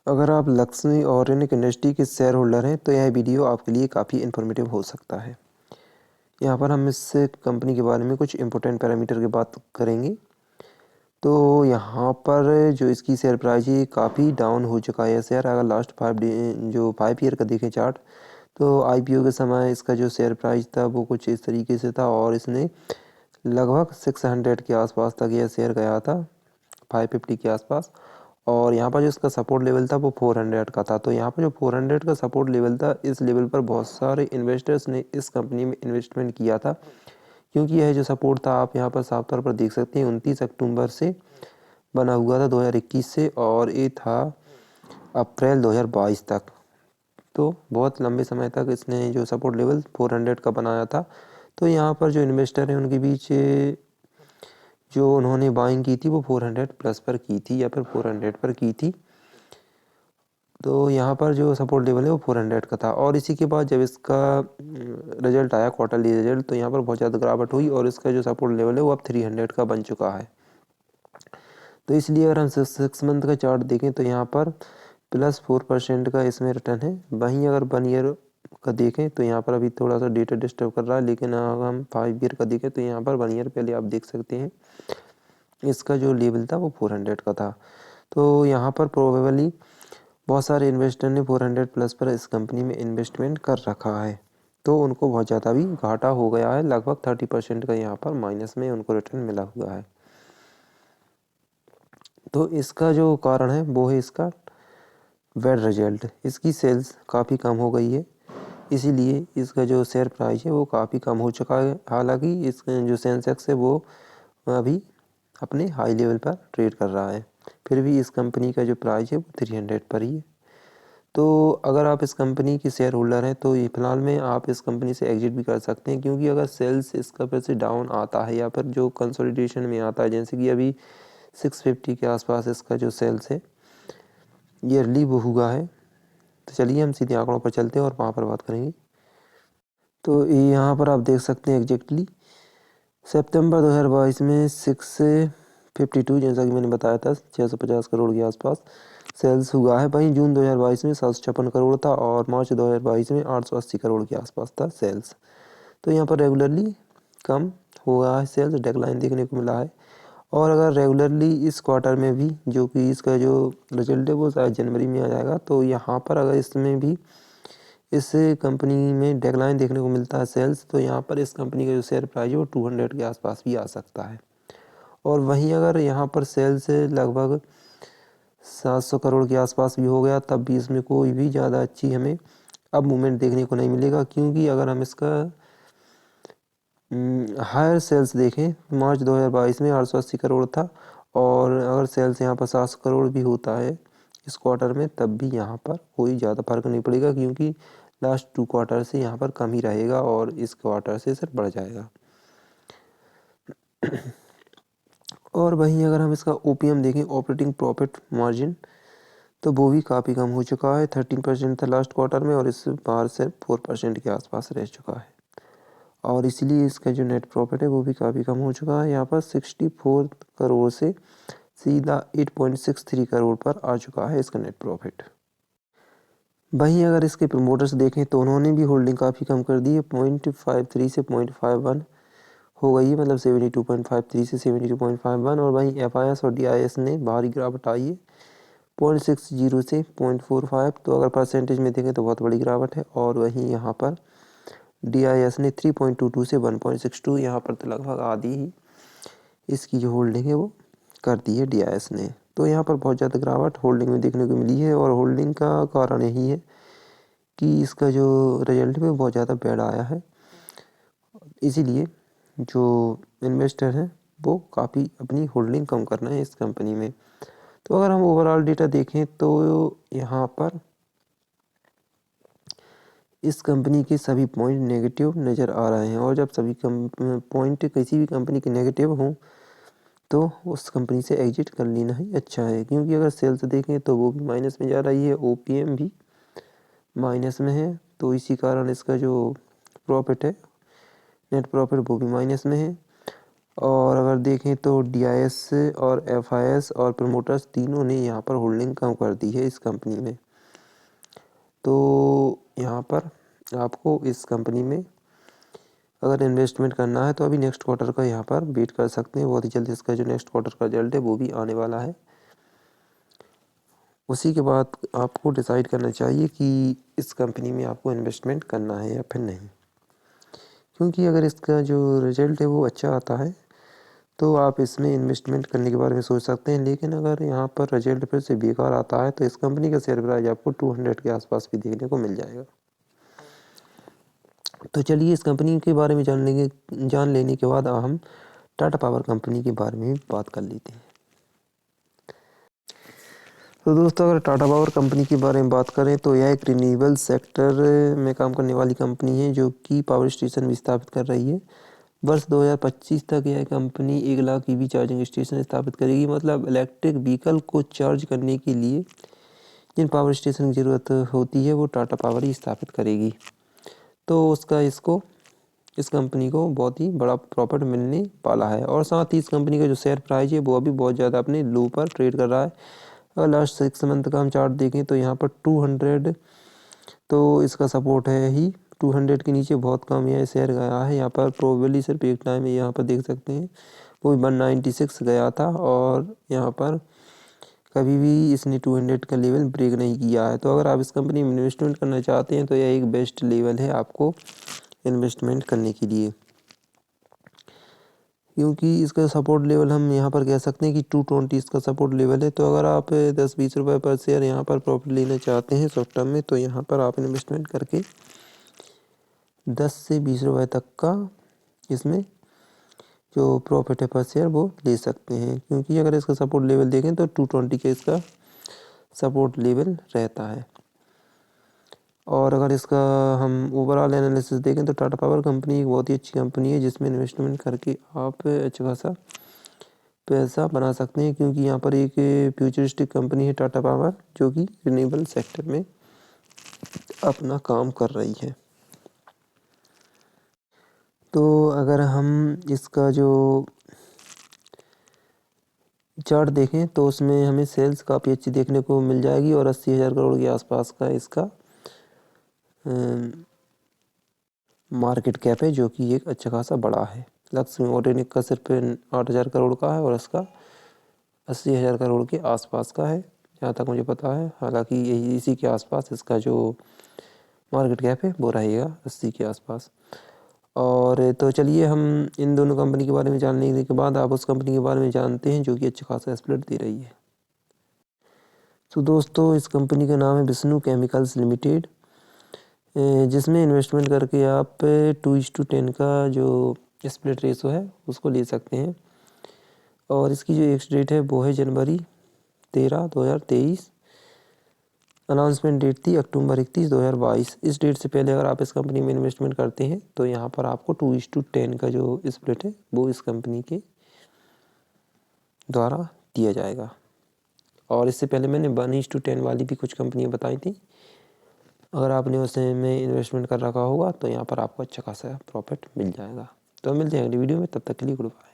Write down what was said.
अगर आप Lakshmi organic industry के शेयर होल्डर हैं तो यह वीडियो आपके लिए काफ़ी इन्फॉर्मेटिव हो सकता है। यहाँ पर हम इस कंपनी के बारे में कुछ इम्पोर्टेंट पैरामीटर की बात करेंगे। तो यहाँ पर जो इसकी शेयर प्राइस है काफ़ी डाउन हो चुका है। शेयर अगर लास्ट 5 ईयर का देखें चार्ट, तो आईपीओ के समय इसका जो शेयर प्राइस था वो कुछ इस तरीके से था और इसने लगभग 600 के आसपास तक यह शेयर गया था, 550 के आसपास। और यहाँ पर जो इसका सपोर्ट लेवल था वो 400 का था। तो यहाँ पर जो 400 का सपोर्ट लेवल था, इस लेवल पर बहुत सारे इन्वेस्टर्स ने इस कंपनी में इन्वेस्टमेंट किया था, क्योंकि यह जो सपोर्ट था आप यहाँ पर साफ तौर पर देख सकते हैं 29 अक्टूबर से बना हुआ था 2021 से, और ये था अप्रैल 2022 तक। तो बहुत लंबे समय तक इसने जो सपोर्ट लेवल 400 का बनाया था। तो यहाँ पर जो इन्वेस्टर हैं उनके बीच जो उन्होंने बाइंग की थी वो 400 प्लस पर की थी या फिर 400 पर की थी। तो यहाँ पर जो सपोर्ट लेवल है वो 400 का था। और इसी के बाद जब इसका रिजल्ट आया, क्वार्टरली रिजल्ट, तो यहाँ पर बहुत ज़्यादा गिरावट हुई और इसका जो सपोर्ट लेवल है वो अब 300 का बन चुका है। तो इसलिए अगर हम 6 मंथ का चार्ट देखें तो यहाँ पर +4% का इसमें रिटर्न है। वहीं अगर 1 ईयर का देखें तो यहाँ पर अभी थोड़ा सा डेटा डिस्टर्ब कर रहा है, लेकिन अगर हम 5 ईयर का देखें तो यहाँ पर 1 ईयर पहले आप देख सकते हैं इसका जो लेवल था वो 400 का था। तो यहाँ पर प्रोबेबली बहुत सारे इन्वेस्टर ने 400 प्लस पर इस कंपनी में इन्वेस्टमेंट कर रखा है, तो उनको बहुत ज़्यादा भी घाटा हो गया है। लगभग 30% का यहाँ पर माइनस में उनको रिटर्न मिला हुआ है। तो इसका जो कारण है वो है इसका बैड रिजल्ट। इसकी सेल्स काफ़ी कम हो गई है, इसीलिए इसका जो शेयर प्राइस है वो काफ़ी कम हो चुका है। हालांकि इसका जो सेंसेक्स है वो अभी अपने हाई लेवल पर ट्रेड कर रहा है, फिर भी इस कंपनी का जो प्राइस है वो 300 पर ही है। तो अगर आप इस कंपनी के शेयर होल्डर हैं तो ये फ़िलहाल में आप इस कंपनी से एग्जिट भी कर सकते हैं, क्योंकि अगर सेल्स इसका फिर से डाउन आता है या फिर जो कंसोलिडेशन में आता है, जैसे कि अभी 650 के आसपास इसका जो सेल्स है ईयरली वो हुआ है। तो चलिए हम सीधे आंकड़ों पर चलते हैं और वहाँ पर बात करेंगे। तो यहाँ पर आप देख सकते हैं एग्जैक्टली सितंबर 2022 में 652, जैसा कि मैंने बताया था 650 करोड़ के आसपास सेल्स हुआ है। वहीं जून 2022 में 756 करोड़ था और मार्च 2022 में 880 करोड़ के आसपास था सेल्स। तो यहाँ पर रेगुलरली कम हुआ है, सेल्स डेक्लाइन देखने को मिला है। और अगर रेगुलरली इस क्वार्टर में भी, जो कि इसका जो रिजल्ट है वो शायद जनवरी में आ जाएगा, तो यहाँ पर अगर इसमें भी इस कंपनी में डेक्लाइन देखने को मिलता है सेल्स, तो यहाँ पर इस कंपनी का जो शेयर प्राइस है वो 200 के आसपास भी आ सकता है। और वहीं अगर यहाँ पर सेल्स लगभग 700 करोड़ के आसपास भी हो गया, तब भी इसमें कोई भी ज़्यादा अच्छी हमें अब मूवमेंट देखने को नहीं मिलेगा, क्योंकि अगर हम इसका हायर सेल्स देखें, मार्च 2022 में 880 करोड़ था, और अगर सेल्स यहाँ पर 700 करोड़ भी होता है इस क्वार्टर में, तब भी यहाँ पर कोई ज़्यादा फर्क नहीं पड़ेगा, क्योंकि लास्ट 2 क्वार्टर से यहाँ पर कम ही रहेगा और इस क्वार्टर से सिर्फ बढ़ जाएगा। और वहीं अगर हम इसका ओपीएम देखें, ऑपरेटिंग प्रॉफिट मार्जिन, तो वो भी काफ़ी कम हो चुका है। 13% था लास्ट क्वार्टर में और इस बार सिर्फ 4% के आसपास रह चुका है, और इसलिए इसका जो नेट प्रॉफिट है वो भी काफ़ी कम हो चुका है। यहाँ पर 64 करोड़ से सीधा 8.63 करोड़ पर आ चुका है इसका नेट प्रॉफिट। वहीं अगर इसके प्रमोटर्स देखें तो उन्होंने भी होल्डिंग काफ़ी कम कर दी है, 0.53 से 0.51 हो गई है, मतलब 72.53 से 72.51। और वहीं एफआईएस और डीआईएस ने भारी गिरावट आई है, 0.60 से 0.45। तो अगर परसेंटेज में देखें तो बहुत बड़ी गिरावट है। और वहीं यहाँ पर डीआईएस ने 3.22 से 1.62, यहाँ पर तो लगभग आधी ही इसकी जो होल्डिंग है वो कर दी है डीआईएस ने। तो यहाँ पर बहुत ज़्यादा गिरावट होल्डिंग में देखने को मिली है, और होल्डिंग का कारण यही है कि इसका जो रिजल्ट है वो बहुत ज़्यादा बैड आया है, इसीलिए जो इन्वेस्टर हैं वो काफ़ी अपनी होल्डिंग कम कर रहे हैं इस कंपनी में। तो अगर हम ओवरऑल डेटा देखें तो यहाँ पर इस कंपनी के सभी पॉइंट नेगेटिव नज़र आ रहे हैं, और जब सभी पॉइंट किसी भी कंपनी के नेगेटिव हों तो उस कंपनी से एग्जिट कर लेना ही अच्छा है, क्योंकि अगर सेल्स देखें तो वो भी माइनस में जा रही है, ओपीएम भी माइनस में है, तो इसी कारण इसका जो प्रॉफिट है, नेट प्रॉफिट, वो भी माइनस में है। और अगर देखें तो DIS और FIS और प्रमोटर्स तीनों ने यहाँ पर होल्डिंग कम कर दी है इस कंपनी में। तो यहाँ पर आपको इस कंपनी में अगर इन्वेस्टमेंट करना है तो अभी नेक्स्ट क्वार्टर का यहाँ पर वेट कर सकते हैं। बहुत ही जल्दी इसका जो नेक्स्ट क्वार्टर का रिजल्ट है वो भी आने वाला है। उसी के बाद आपको डिसाइड करना चाहिए कि इस कंपनी में आपको इन्वेस्टमेंट करना है या फिर नहीं, क्योंकि अगर इसका जो रिजल्ट है वो अच्छा आता है तो आप इसमें इन्वेस्टमेंट करने के बारे में सोच सकते हैं। लेकिन अगर यहाँ पर रिजल्ट फिर से बेकार आता है तो इस कंपनी का शेयर प्राइस आपको 200 के आसपास भी देखने को मिल जाएगा। तो चलिए इस कंपनी के बारे में जान लेने के बाद हम टाटा पावर कंपनी के बारे में बात कर लेते हैं। तो दोस्तों अगर टाटा पावर कंपनी के बारे में बात करें तो यह एक रिन्यूएबल सेक्टर में काम करने वाली कंपनी है जो कि पावर स्टेशन भी स्थापित कर रही है। वर्ष 2025 तक यह company 1 lakh EV charging station स्थापित करेगी। मतलब इलेक्ट्रिक व्हीकल को चार्ज करने के लिए जिन पावर स्टेशन की ज़रूरत होती है वो टाटा पावर ही स्थापित करेगी। तो इस कंपनी को बहुत ही बड़ा प्रॉफिट मिलने वाला है। और साथ ही इस कंपनी का जो शेयर प्राइस है वो अभी बहुत ज़्यादा अपने लो पर ट्रेड कर रहा है। और लास्ट 6 मंथ का हम चार्ट देखें तो यहाँ पर 200 तो इसका सपोर्ट है ही। 200 के नीचे बहुत कम यह शेयर गया है। यहाँ पर प्रोबेबली सिर्फ एक टाइम है, यहाँ पर देख सकते हैं वो 196 गया था और यहाँ पर कभी भी इसने 200 का लेवल ब्रेक नहीं किया है। तो अगर आप इस कंपनी में इन्वेस्टमेंट करना चाहते हैं तो यह एक बेस्ट लेवल है आपको इन्वेस्टमेंट करने के लिए, क्योंकि इसका सपोर्ट लेवल हम यहाँ पर कह सकते हैं कि 220 इसका सपोर्ट लेवल है। तो अगर आप 10-20 रुपये पर शेयर यहाँ पर प्रॉफिट लेना चाहते हैं शॉर्ट टर्म में तो यहाँ पर आप इन्वेस्टमेंट करके 10 से 20 रुपये तक का इसमें जो प्रॉफिट है पर शेयर वो ले सकते हैं, क्योंकि अगर इसका सपोर्ट लेवल देखें तो 220 का इसका सपोर्ट लेवल रहता है। और अगर इसका हम ओवरऑल एनालिसिस देखें तो टाटा पावर कंपनी एक बहुत ही अच्छी कंपनी है जिसमें इन्वेस्टमेंट करके आप अच्छा खासा पैसा बना सकते हैं, क्योंकि यहाँ पर एक फ्यूचरिस्टिक कंपनी है टाटा पावर जो कि रिन्यूएबल सेक्टर में अपना काम कर रही है। तो अगर हम इसका जो चार्ट देखें तो उसमें हमें सेल्स काफ़ी अच्छी देखने को मिल जाएगी और 80,000 करोड़ के आसपास का इसका मार्केट कैप है जो कि एक अच्छा खासा बड़ा है। लक्ष्मी ऑर्गेनिक का सिर्फ 8,000 करोड़ का है और इसका 80,000 करोड़ के आसपास का है जहाँ तक मुझे पता है। हालांकि यही इसी के आसपास इसका जो मार्केट कैप है वो रहेगा 80 के आसपास। और तो चलिए हम इन दोनों कंपनी के बारे में जान लेने के बाद आप उस कंपनी के बारे में जानते हैं जो कि अच्छा खासा स्प्लिट दे रही है। तो दोस्तों इस कंपनी का नाम है विष्णु केमिकल्स लिमिटेड, जिसमें इन्वेस्टमेंट करके आप 2:10 का जो स्प्लिट रेशो है उसको ले सकते हैं। और इसकी जो एक्स डेट है वो है जनवरी 13, 2023। अनाउंसमेंट डेट थी अक्टूबर 31, 2022। इस डेट से पहले अगर आप इस कंपनी में इन्वेस्टमेंट करते हैं तो यहाँ पर आपको 2:10 का जो स्प्लिट है वो इस कंपनी के द्वारा दिया जाएगा। और इससे पहले मैंने 1:10 वाली भी कुछ कंपनियाँ बताई थी। अगर आपने उसमें इन्वेस्टमेंट कर रखा होगा तो यहाँ पर आपको अच्छा खासा प्रॉफिट मिल जाएगा। तो मिलते हैं अगली वीडियो में, तब तक के लिए गुड बाय।